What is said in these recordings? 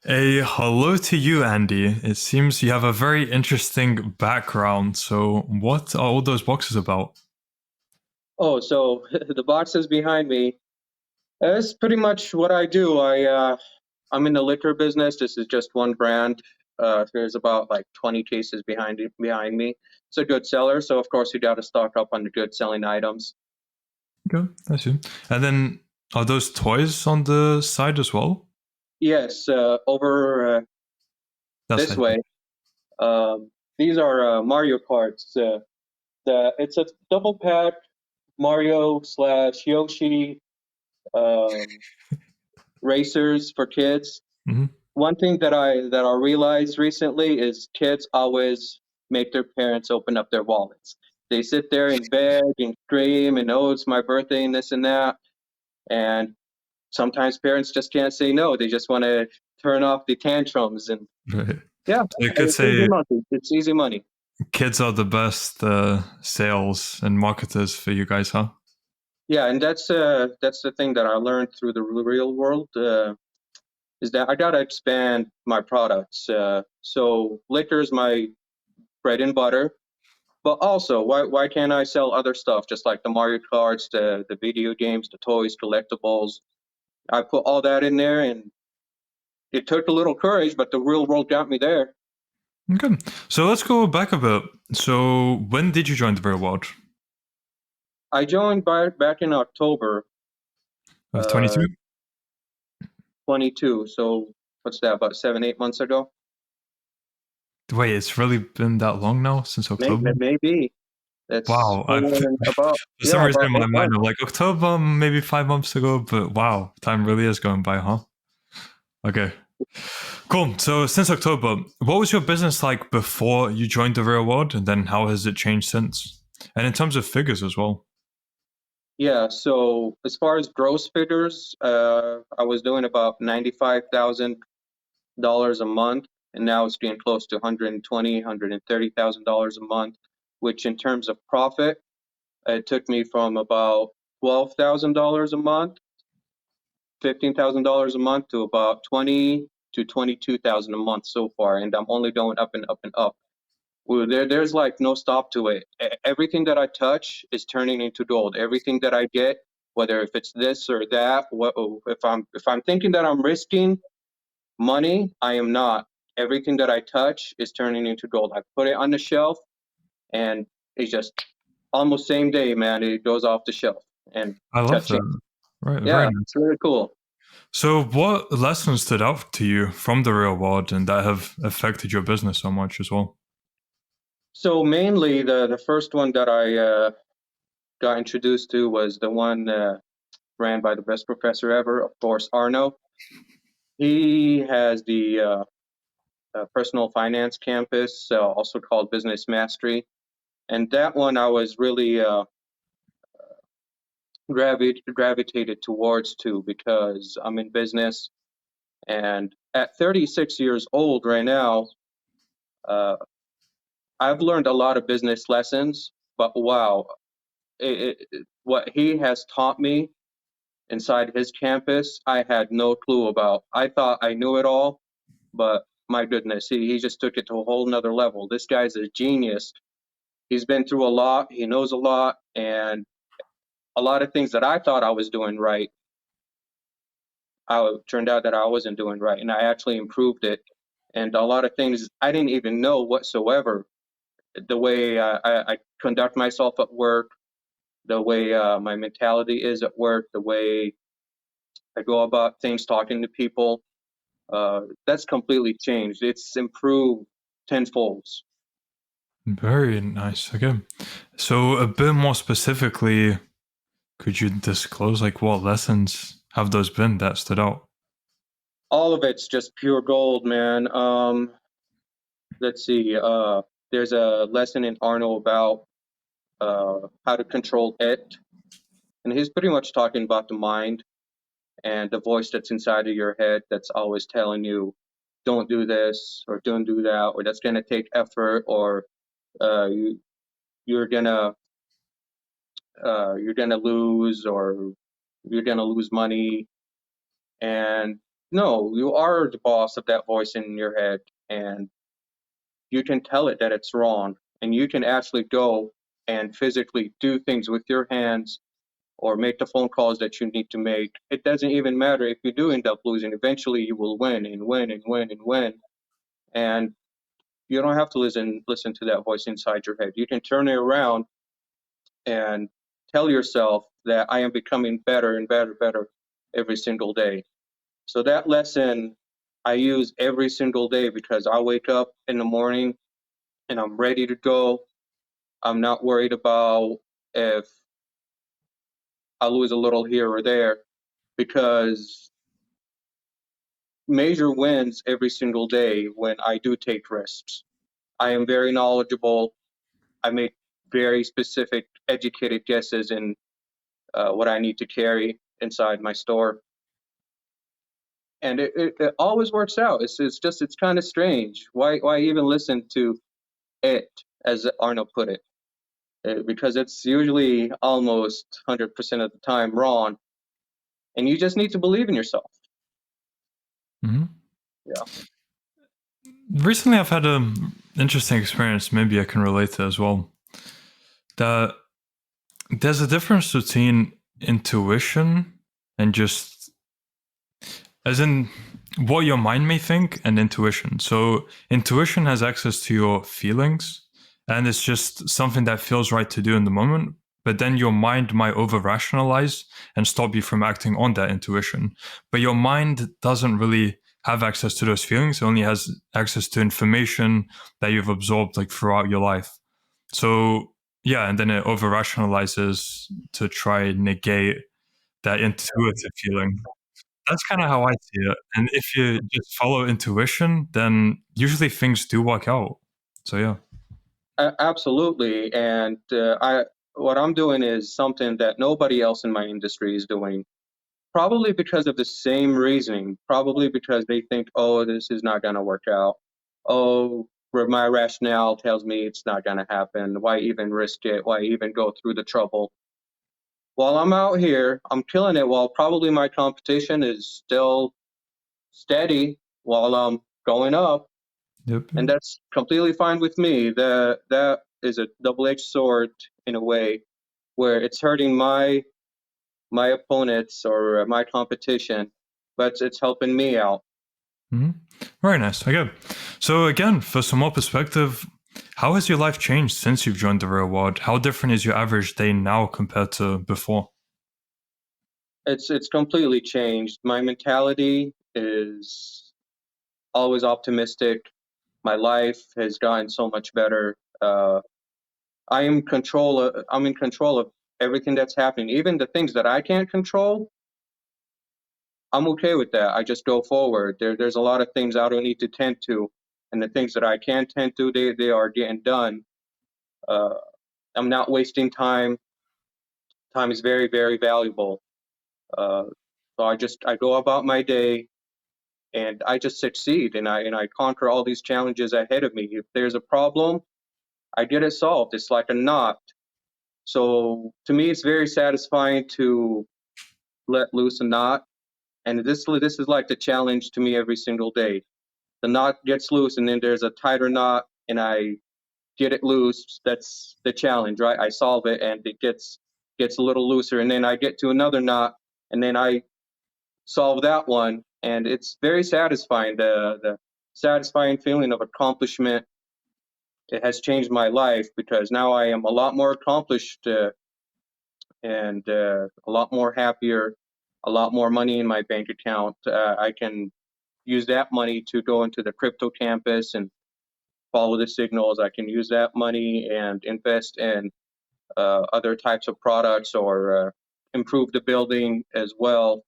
A hello to you, Andy. It seems you have a very interesting background. So, what are all those boxes about? Oh, so the boxes behind me. That's pretty much what I do. I'm in the liquor business. This is just one brand. There's about like 20 cases behind me. It's a good seller, so of course you got to stock up on the good selling items. Okay, I see. And then, are those toys on the side as well? Yes, over That's this I see. way. These are Mario Karts. It's a double pack Mario slash Yoshi um, racers for kids. Hmm. One thing that I realized recently is kids always make their parents open up their wallets. They sit there and beg and scream and oh, it's my birthday and this and that. And sometimes parents just can't say no. They just want to turn off the tantrums and Right. yeah, So you could it's easy say money. It's easy money. kids are the best sales and marketers for you guys, huh? Yeah, and that's the thing that I learned through the real world is that I gotta expand my products. So liquor is my bread and butter. But also, why can't I sell other stuff just like the Mario cards, the video games, the toys, collectibles? I put all that in there, and it took a little courage, but the real world got me there. Okay. So let's go back a bit. So when did you join the real world? I joined back in October Of uh, 22? 22. So what's that? About 7, 8 months ago? Wait, it's really been that long now since October? Maybe. That's Wow. about For some yeah, reason about in my eight mind, months. I'm like October, maybe 5 months ago, but wow, time really is going by, huh? Okay, cool. So since October, what was your business like before you joined the real world, and then how has it changed since? And in terms of figures as well. Yeah. So as far as gross figures, I was doing about $95,000 a month, and now it's getting close to 120, $130,000 a month, which in terms of profit, it took me from about $12,000 a month, $15,000 a month to about 20 to 22,000 a month so far, and I'm only going up and up and up. Well, there's like no stop to it. Everything that I touch is turning into gold. Everything that I get, whether if it's this or that, if I'm thinking that I'm risking money, I am not. Everything that I touch is turning into gold. I put it on the shelf and it's just almost same day, man. It goes off the shelf and I love touching. that. Right, very Yeah, nice. it's really cool. So, what lessons stood out to you from the real world and that have affected your business so much as well? So mainly the first one that I got introduced to was the one ran by the best professor ever, of course, Arno. He has the personal finance campus, also called Business Mastery. And that one I was really gravitated towards too because I'm in business. And at 36 years old right now, uh, I've learned a lot of business lessons. But wow, what he has taught me inside his campus, I had no clue about. I thought I knew it all, but my goodness, he just took it to a whole nother level. This guy's a genius. He's been through a lot, he knows a lot, and a lot of things that I thought I was doing right, turned out that I wasn't doing right, and I actually improved it. And a lot of things I didn't even know whatsoever. The way I conduct myself at work, the way my mentality is at work, the way I go about things, talking to people, that's completely changed. It's improved tenfold. Very nice. Okay. So, a bit more specifically, could you disclose like what lessons have those been that stood out? All of it's just pure gold, man. Let's see. There's a lesson in Arno about how to control it, and he's pretty much talking about the mind and the voice that's inside of your head that's always telling you, "Don't do this" or "Don't do that" or "That's gonna take effort" or you you're gonna you're gonna lose or you're gonna lose money. And No, you are the boss of that voice in your head, and you can tell it that it's wrong, and you can actually go and physically do things with your hands or make the phone calls that you need to make. It doesn't even matter if you do end up losing. Eventually, you will win and win and win and win, and you don't have to listen to that voice inside your head. You can turn it around and tell yourself that I am becoming better and better, better every single day. So that lesson I use every single day because I wake up in the morning and I'm ready to go. I'm not worried about if I lose a little here or there because major wins every single day when I do take risks. I am very knowledgeable. I make very specific, educated guesses in what I need to carry inside my store. And it always works out. It's kind of strange. Why even listen to it, as Arnold put it? Because it's usually almost 100% of the time wrong, and you just need to believe in yourself. Mm-hmm. Yeah. Recently, I've had an interesting experience. Maybe I can relate to as well. That there's a difference between intuition and just, as in what your mind may think, and intuition. So intuition has access to your feelings, and it's just something that feels right to do in the moment. But then your mind might over rationalize and stop you from acting on that intuition. But your mind doesn't really have access to those feelings. It only has access to information that you've absorbed like throughout your life. So yeah, and then it over rationalizes to try and negate that intuitive feeling. That's kind of how I see it. And if you just follow intuition, then usually things do work out. So yeah. Absolutely. And what I'm doing is something that nobody else in my industry is doing. Probably because of the same reasoning. Probably because they think, oh, this is not going to work out. Oh, my rationale tells me it's not going to happen. Why even risk it? Why even go through the trouble? While I'm out here, I'm killing it. While probably my competition is still steady while I'm going up, Yep. and that's completely fine with me. That is a double-edged sword in a way, where it's hurting my opponents or my competition, but it's helping me out. Mm-hmm. Very nice. Okay. So again, for some more perspective, how has your life changed since you've joined the real world? How different is your average day now compared to before? It's completely changed. My mentality is always optimistic. My life has gotten so much better. I'm in control of everything that's happening, even the things that I can't control. I'm okay with that. I just go forward. There's a lot of things I don't need to tend to, and the things that I can tend to, they are getting done. Uh, I'm not wasting time. Time is very, very valuable. Uh, so I go about my day, and I just succeed, and I conquer all these challenges ahead of me. If there's a problem, I get it solved. It's like a knot. So to me, it's very satisfying to let loose a knot, and this is like the challenge to me every single day. The knot gets loose, and then there's a tighter knot, and I get it loose. That's the challenge, right? I solve it, and it gets a little looser, and then I get to another knot, and then I solve that one, and it's very satisfying. The satisfying feeling of accomplishment. It has changed my life because now I am a lot more accomplished and a lot more happier, a lot more money in my bank account. I can use that money to go into the crypto campus and follow the signals. I can use that money and invest in other types of products or improve the building as well.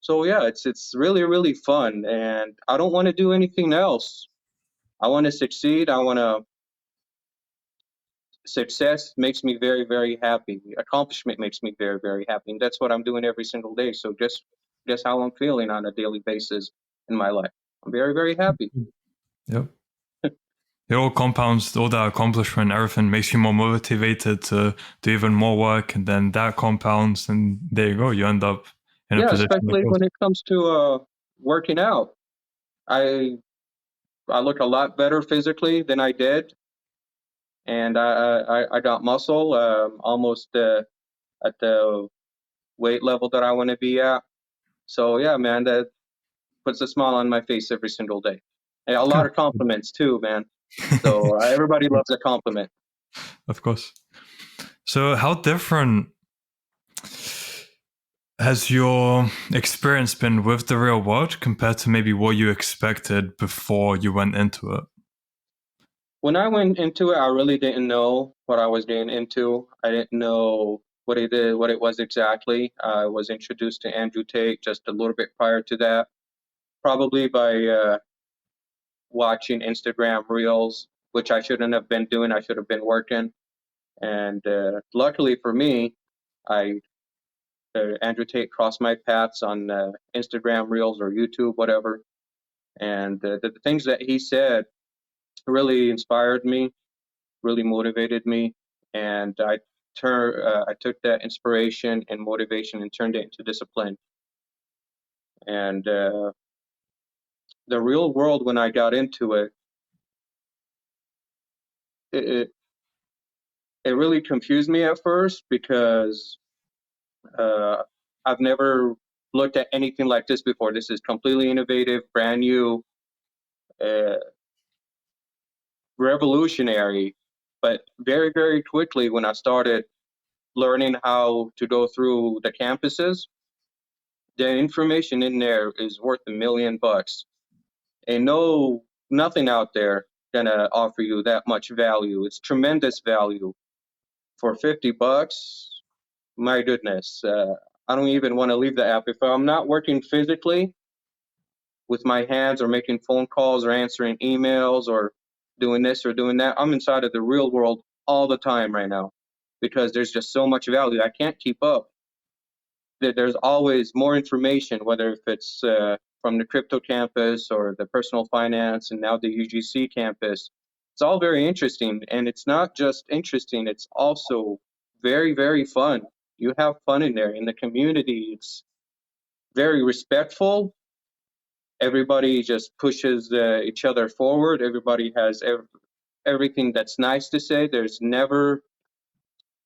So yeah, it's really really fun, and I don't want to do anything else. I want to succeed. I want to success makes me very very happy. Accomplishment makes me very very happy, and that's what I'm doing every single day. So just guess how I'm feeling on a daily basis in my life. I'm very very happy. Yep. It all compounds, all that accomplishment, everything makes you more motivated to do even more work, and then that compounds, and there you go. You end up in a Yeah, position like especially this. when it comes to working out. I I look a lot better physically than I did, and I got muscle, almost at the weight level that I want to be at. So yeah, man, that puts a smile on my face every single day. And a lot Good. of compliments too, man. So everybody loves a compliment. Of course. So, how different has your experience been with the real world compared to maybe what you expected before you went into it? When I went into it, I really didn't know what I was getting into. I didn't know what it was exactly. I was introduced to Andrew Tate just a little bit prior to that, probably by watching Instagram Reels, which I shouldn't have been doing. I should have been working. And luckily for me, I Andrew Tate crossed my paths on Instagram Reels or YouTube, whatever. And the things that he said really inspired me, really motivated me, and I took that inspiration and motivation and turned it into discipline. And the real world, when I got into it, it it really confused me at first because uh, I've never looked at anything like this before. This is completely innovative, brand new, uh, revolutionary. But very, very quickly, when I started learning how to go through the campuses, the information in there is worth $1 million. And nothing out there gonna offer you that much value. It's tremendous value for $50. My goodness, I don't even want to leave the app if I'm not working physically with my hands or making phone calls or answering emails or doing this or doing that. I'm inside of the real world all the time right now because there's just so much value. I can't keep up. There's always more information, whether if it's from the crypto campus or the personal finance and now the UGC campus. It's all very interesting. And it's not just interesting, it's also very, very fun. You have fun in there. In the community, it's very respectful. Everybody just pushes each other forward. Everybody has everything that's nice to say. There's never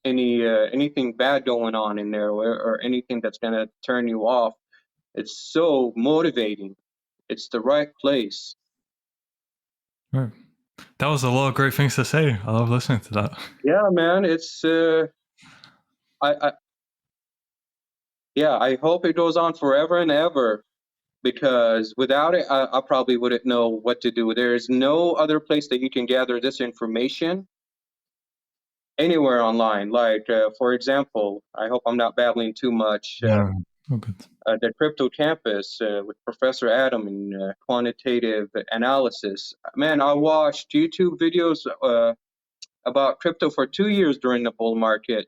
anything bad going on in there or anything that's going to turn you off. It's so motivating. It's the right place. Right. That was a lot of great things to say. I love listening to that. Yeah, man. It's I yeah. I hope it goes on forever and ever because without it, I probably wouldn't know what to do. There's no other place that you can gather this information anywhere online. Like, for example, I hope I'm not babbling too much. Yeah. Oh, good. The crypto campus with Professor Adam in quantitative analysis. Man, I watched YouTube videos about crypto for 2 years during the bull market,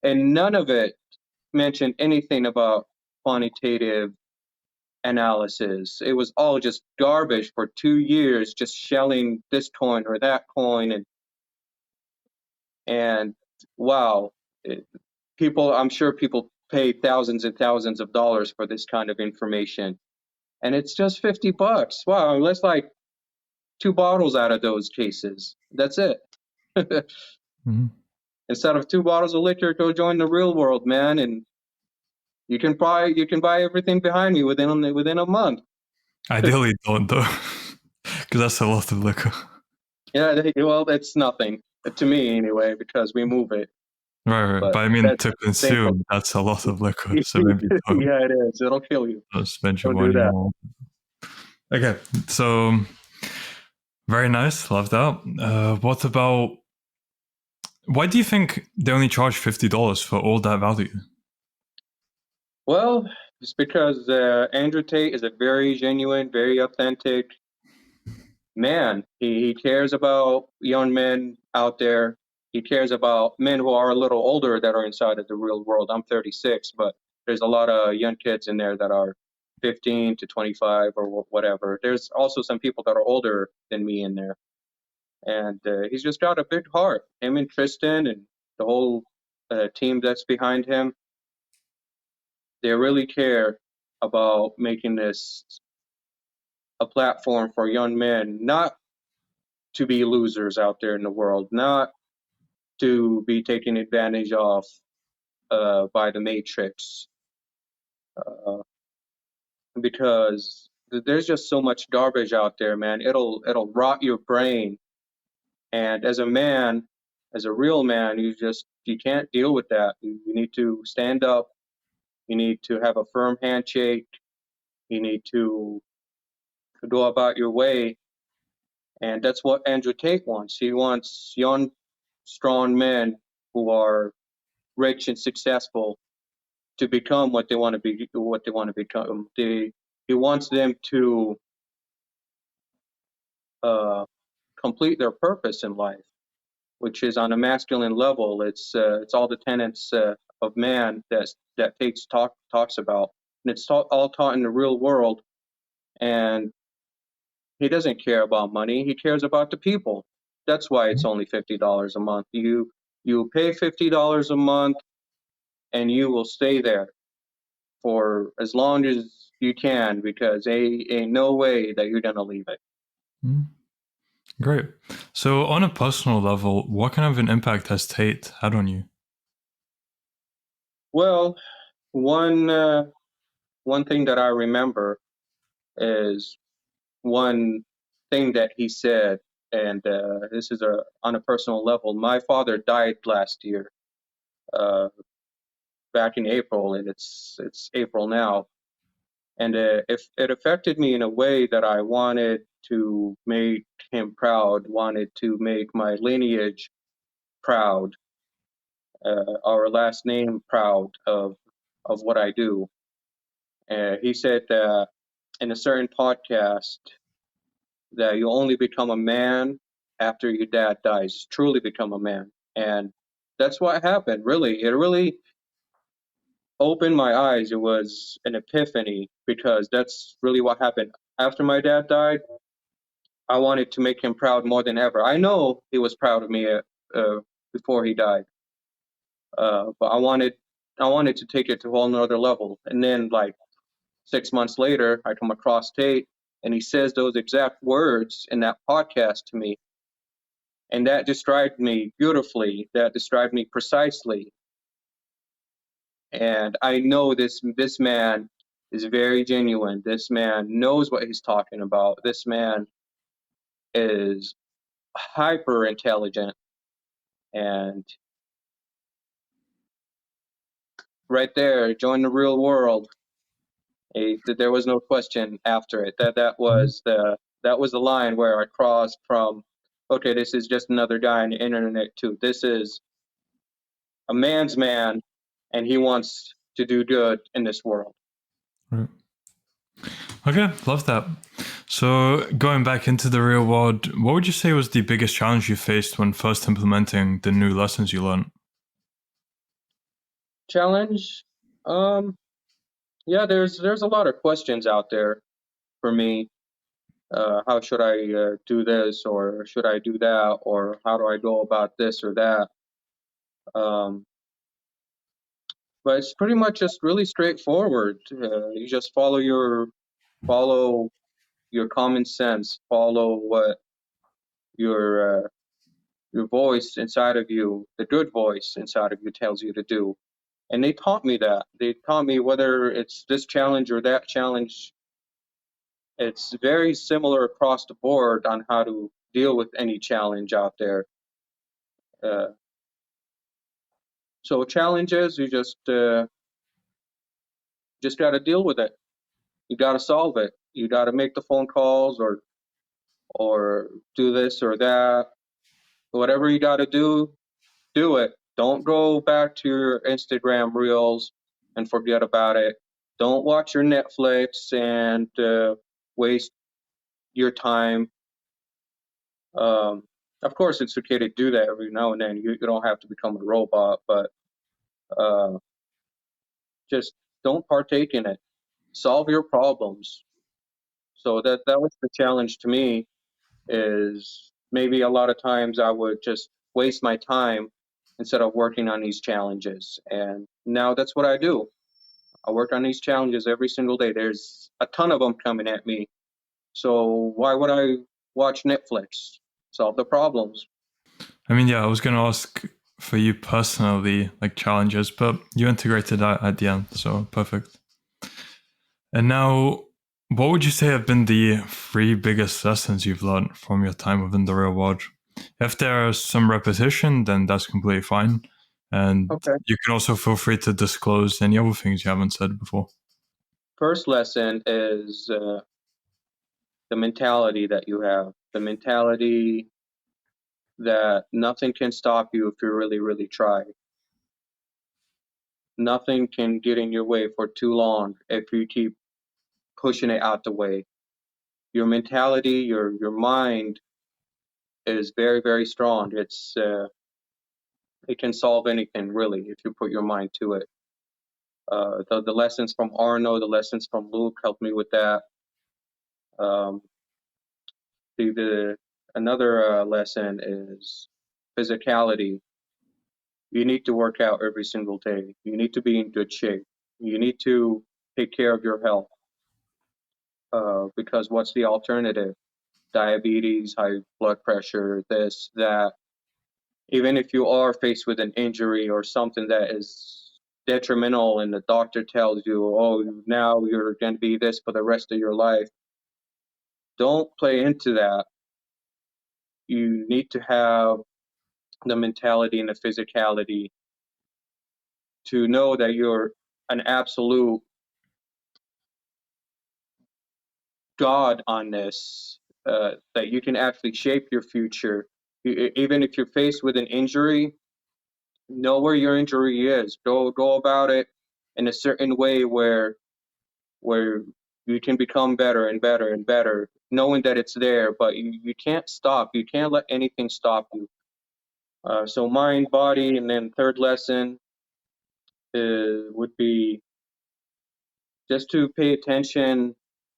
and none of it mentioned anything about quantitative analysis. It was all just garbage for 2 years, just shelling this coin or that coin, and wow, it, I'm sure people pay thousands and thousands of dollars for this kind of information, and it's just $50. Wow, that's like 2 bottles out of those cases. That's it. Mm-hmm. Instead of 2 bottles of liquor, go join the real world, man, and you can buy everything behind me within a month. Ideally, don't though, because that's a lot of liquor. Yeah, well, it's nothing to me anyway because we move it. Right. But But I mean, that's to the same for consume, that's a lot of liquor. So maybe yeah, it is. It'll kill you. don't spend your Don't do money that. on. Okay. So very nice. Love that. What about? Why do you think they only charge $50 for all that value? Well, it's because Andrew Tate is a very genuine, very authentic man. He cares about young men out there. He cares about men who are a little older that are inside of the real world. I'm 36, but there's a lot of young kids in there that are 15 to 25 or whatever. There's also some people that are older than me in there. And he's just got a big heart. Him and Tristan and the whole team that's behind him, they really care about making this a platform for young men not to be losers out there in the world, not to be taken advantage of by the Matrix, uh, because there's just so much garbage out there, man. It'll rot your brain. And as a man, as a real man, you can't deal with that. You need to stand up. You need to have a firm handshake. You need to go about your way. And that's what Andrew Tate wants. He wants young, strong men who are rich and successful to become what they want to be, what they want to become. He wants them to uh, complete their purpose in life, which is on a masculine level. It's all the tenets of man that Tate talks about, and it's all taught in the real world. And he doesn't care about money. He cares about the people. That's why it's only $50 a month. You pay $50 a month, and you will stay there for as long as you can, because ain't no way that you're gonna leave it. Mm. Great. So, on a personal level, what kind of an impact has Tate had on you? Well, one thing that I remember is one thing that he said, and this is on a personal level. My father died last year, uh, back in April, and it's April now, and if it affected me in a way that I wanted to make him proud, wanted to make my lineage proud, our last name proud of what I do. He said that in a certain podcast that you only become a man after your dad dies, truly become a man. And that's what happened, really. It really opened my eyes. It was an epiphany, because that's really what happened. After my dad died, I wanted to make him proud more than ever. I know he was proud of me before he died, but I wanted to take it to a whole nother level. And then, like 6 months later, I come across Tate, and he says those exact words in that podcast to me, and that described me beautifully. That described me precisely. And I know this man is very genuine. This man knows what he's talking about. This man is hyper intelligent, and right there, join the real world. There was no question after it. That was the line where I crossed from, okay, this is just another guy on the internet, to this is a man's man, and he wants to do good in this world. Right. Okay, love that. So, going back into the real world, what would you say was the biggest challenge you faced when first implementing the new lessons you learned? Challenge? Yeah, there's a lot of questions out there for me. How should I do this, or should I do that, or how do I go about this or that? Um, but it's pretty much just really straightforward. You just follow your common sense, follow what your voice inside of you, the good voice inside of you, tells you to do. And they taught me that. They taught me, whether it's this challenge or that challenge, it's very similar across the board on how to deal with any challenge out there. Uh, so challenges, you just got to deal with it. You got to solve it. You got to make the phone calls, or do this or that. Whatever you got to do it. Don't go back to your Instagram reels and forget about it. Don't watch your Netflix and waste your time. Of course, it's okay to do that every now and then. You don't have to become a robot, but uh, just don't partake in it. Solve your problems. So that was the challenge to me. Is maybe a lot of times I would just waste my time instead of working on these challenges, and now that's what I do. I work on these challenges every single day. There's a ton of them coming at me. So why would I watch Netflix? Solve the problems. I mean, yeah, I was gonna ask for you personally, like challenges, but you integrated that at the end, so perfect. And now, what would you say have been the three biggest lessons you've learned from your time within the real world? If there's some repetition, then that's completely fine. And Okay. you can also feel free to disclose any other things you haven't said before. First lesson is the mentality that you have, the mentality that nothing can stop you if you really, really try. Nothing can get in your way for too long if you keep pushing it out the way. Your mentality, your mind is very, very strong. It can solve anything really if you put your mind to it. The lessons from Arno, the lessons from Luke helped me with that. Um, another lesson is physicality. You need to work out every single day. You need to be in good shape. You need to take care of your health because what's the alternative? Diabetes, high blood pressure, this, that. Even if you are faced with an injury or something that is detrimental and the doctor tells you, oh, now you're going to be this for the rest of your life, don't play into that. You need to have the mentality and the physicality to know that you're an absolute God on this, that you can actually shape your future. Even if you're faced with an injury, know where your injury is. Go about it in a certain way where you can become better and better and better, knowing that it's there, but you can't stop. You can't let anything stop you. So mind, body, and then third lesson would be just to pay attention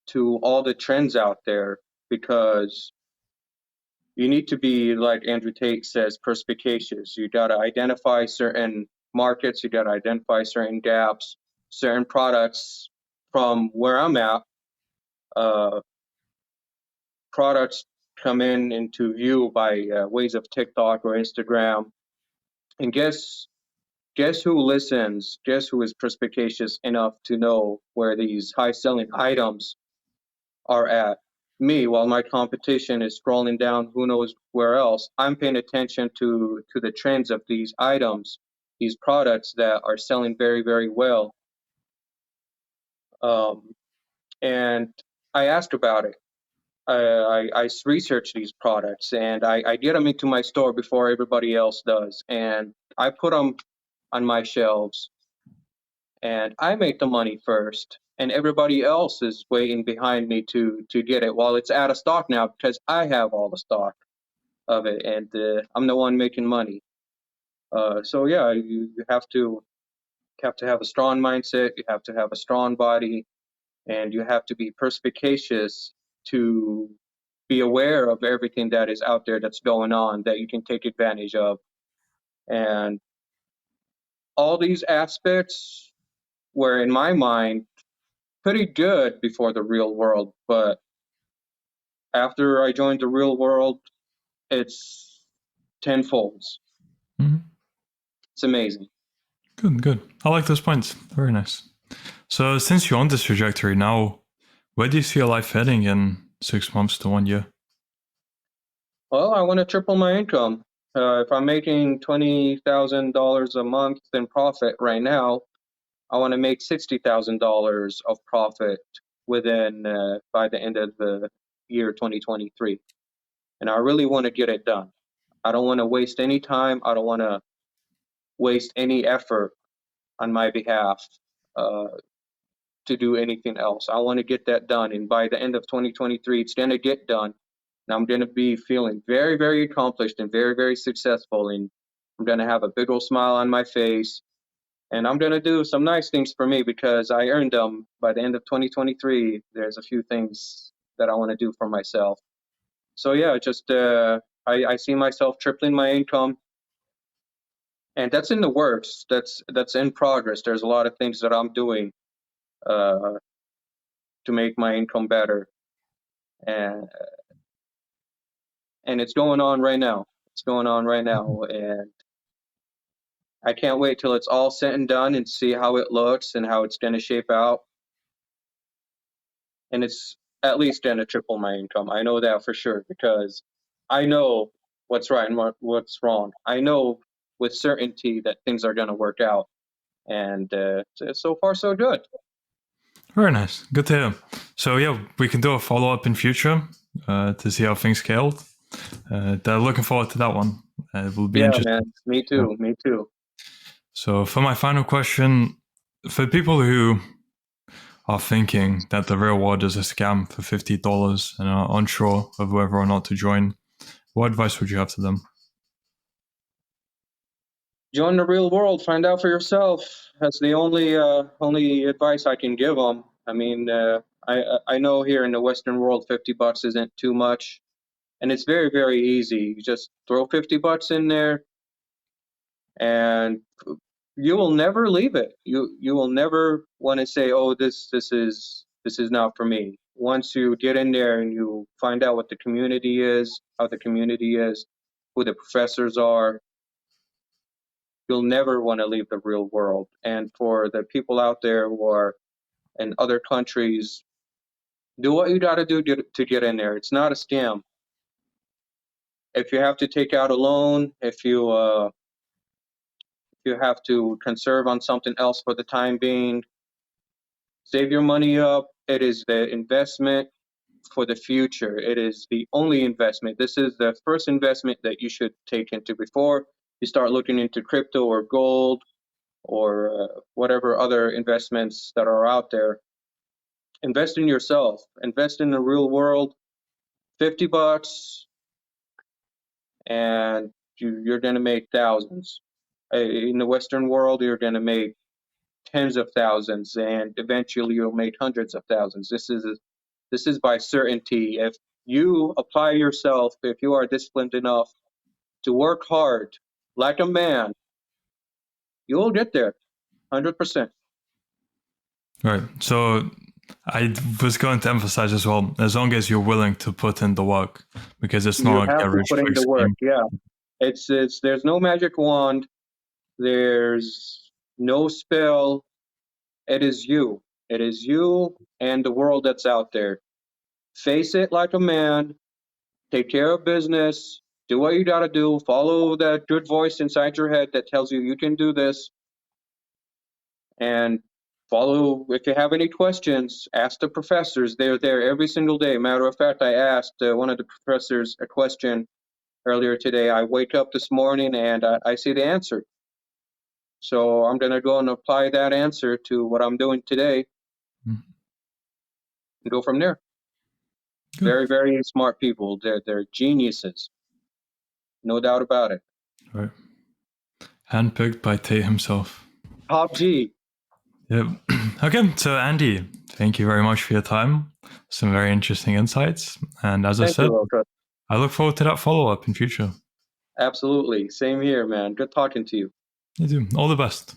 to all the trends out there because you need to be, like Andrew Tate says, perspicacious. You got to identify certain markets, you got to identify certain gaps, certain products. From where I'm at, uh, products come into view by ways of TikTok or Instagram, and guess who listens? Guess who is perspicacious enough to know where these high selling items are at? Me, while my competition is scrolling down who knows where else, I'm paying attention to the trends of these items, these products that are selling very, very well. Um, and I asked about it. I research these products and I get them into my store before everybody else does. And I put them on my shelves and I make the money first. And everybody else is waiting behind me to get it while it's out of stock now because I have all the stock of it and I'm the one making money. So yeah, you have to have a strong mindset. You have to have a strong body, and you have to be perspicacious to be aware of everything that is out there that's going on that you can take advantage of. And all these aspects were, in my mind, pretty good before the real world. But after I joined the real world, it's tenfolds. Mhm. It's amazing. Good, good. I like those points. Very nice. So, since you're on this trajectory now, where do you see your life heading in 6 months to 1 year? Well, I want to triple my income. If I'm making $20,000 a month in profit right now, I want to make $60,000 of profit within by the end of the year 2023. And I really want to get it done. I don't want to waste any time. I don't want to waste any effort on my behalf uh, to do anything else. I want to get that done. And by the end of 2023, it's going to get done. And I'm going to be feeling very, very accomplished and very, very successful. And I'm going to have a big old smile on my face. And I'm going to do some nice things for me because I earned them by the end of 2023. There's a few things that I want to do for myself. So yeah, just I see myself tripling my income, and that's in the works. That's in progress. There's a lot of things that I'm doing uh, to make my income better, and it's going on right now. It's going on right now, and I can't wait till it's all said and done and see how it looks and how it's going to shape out. And it's at least going to triple my income. I know that for sure because I know what's right and what's wrong. I know with certainty that things are going to work out, and so far so good. Very nice. Good to hear. So yeah, we can do a follow-up in future to see how things scaled. They're looking forward to that one. It will be interesting. Man. Me too. Me too. So for my final question, for people who are thinking that the real world is a scam for $50 and are unsure of whether or not to join, what advice would you have to them? Join the real world. Find out for yourself. That's the only advice I can give them. I mean, I know here in the Western world, $50 isn't too much, and it's very very easy. You just throw $50 in there, and you will never leave it. You will never want to say, oh, this is not for me. Once you get in there and you find out what the community is, how the community is, who the professors are, you'll never want to leave the real world. And for the people out there who are in other countries, do what you got to do to get in there. It's not a scam. If you have to take out a loan, if you have to conserve on something else for the time being, save your money up. It is the investment for the future. It is the only investment. This is the first investment that you should take into before you start looking into crypto or gold or whatever other investments that are out there. Invest in yourself. Invest in the real world. $50, and you're going to make thousands. In the Western world, you're going to make tens of thousands, and eventually you'll make hundreds of thousands. This is by certainty. If you apply yourself, if you are disciplined enough to work hard like a man, you will get there, 100%. Right. So I was going to emphasize as well, as long as you're willing to put in the work, because it's You not a have get to rich put in quick the work. scheme. Yeah, it's there's no magic wand. There's no spell. It is you. It is you and the world that's out there. Face it like a man. Take care of business. Do what you got to do. Follow that good voice inside your head that tells you can do this. And follow, if you have any questions, ask the professors. They're there every single day. Matter of fact, I asked one of the professors a question earlier today. I wake up this morning and I see the answer. So I'm going to go and apply that answer to what I'm doing today and go from there. Good. Very, very smart people. They're geniuses. No doubt about it. Right. Handpicked by Tate himself. Top G. Yep. Okay, so Andy, thank you very much for your time. Some very interesting insights. And as I Thank said, you, Ilka. I look forward to that follow-up in future. Absolutely. Same here, man. Good talking to you. You do. All the best.